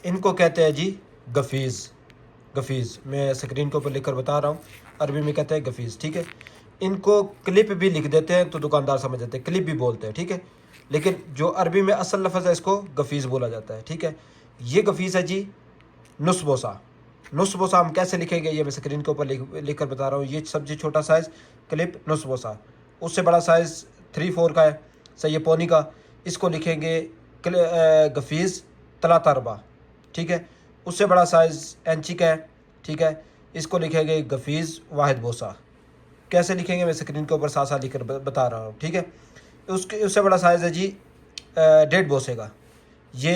इनको कहते हैं जी गफीज़। गफीज़ मैं स्क्रीन के ऊपर लिख कर बता रहा हूँ, अरबी में कहते हैं गफीज़, ठीक है। इनको क्लिप भी लिख देते हैं तो दुकानदार समझ जाते हैं, क्लिप भी बोलते हैं, ठीक है। लेकिन जो अरबी में असल लफ्ज़ है इसको गफीज़ बोला जाता है, ठीक है। ये गफीज़ है जी नुस्बोसा। नुस्बोसा हम कैसे लिखेंगे ये मैं स्क्रीन के ऊपर लिख कर बता रहा हूँ। ये सबसे छोटा साइज़ क्लिप नुस्बोसा, उससे बड़ा साइज़ 3/4 का है, सही है, पौनी का। इसको लिखेंगे गफीज़ तलातरबा, ठीक है। उससे बड़ा साइज़ इंची का है, ठीक है। इसको लिखेंगे गफीज़ वाहिद बोसा। कैसे लिखेंगे मैं स्क्रीन के ऊपर साथ साथ लिख कर बता रहा हूँ, ठीक है। उससे बड़ा साइज़ है जी 1.5 बोसे का, ये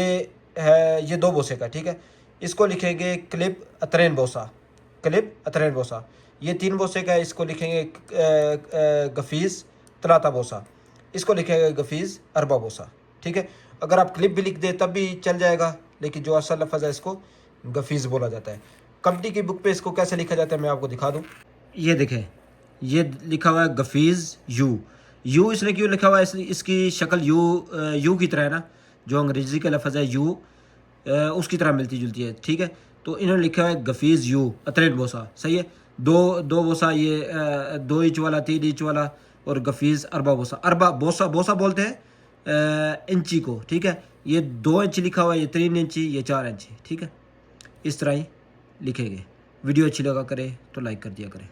है, ये 2 बोसे का, ठीक है। इसको लिखेंगे क्लिप अतरेन बोसा, क्लिप अतरेन बोसा। ये 3 बोसे का है, इसको लिखेंगे गफीज़ तलाता बोसा। इसको लिखेंगे गफीज़ अरबा बोसा, ठीक है। अगर आप क्लिप भी लिख दें तब भी चल जाएगा, लेकिन जो असल लफ्ज़ है इसको गफीज़ बोला जाता है। कंपनी की बुक पे इसको कैसे लिखा जाता है मैं आपको दिखा दूँ। ये देखें, ये लिखा हुआ है गफीज़ यू। यू इसने क्यों लिखा हुआ है, इसकी शक्ल यू की तरह है ना, जो अंग्रेज़ी का लफ्ज़ है यू उसकी तरह मिलती जुलती है, ठीक है। तो इन्होंने लिखा है गफीज़ यू अतरेट बोसा, सही है। दो बोसा, ये 2 इंच वाला, 3 इंच वाला, और गफीज़ अरबा बोसा। अरबा बोसा, बोसा बोलते हैं इंची को, ठीक है। ये 2 इंच लिखा हुआ है, ये 3 इंची, ये 4 इंची, ठीक है। इस तरह ही लिखेंगे। वीडियो अच्छी लगा करे तो लाइक कर दिया करें।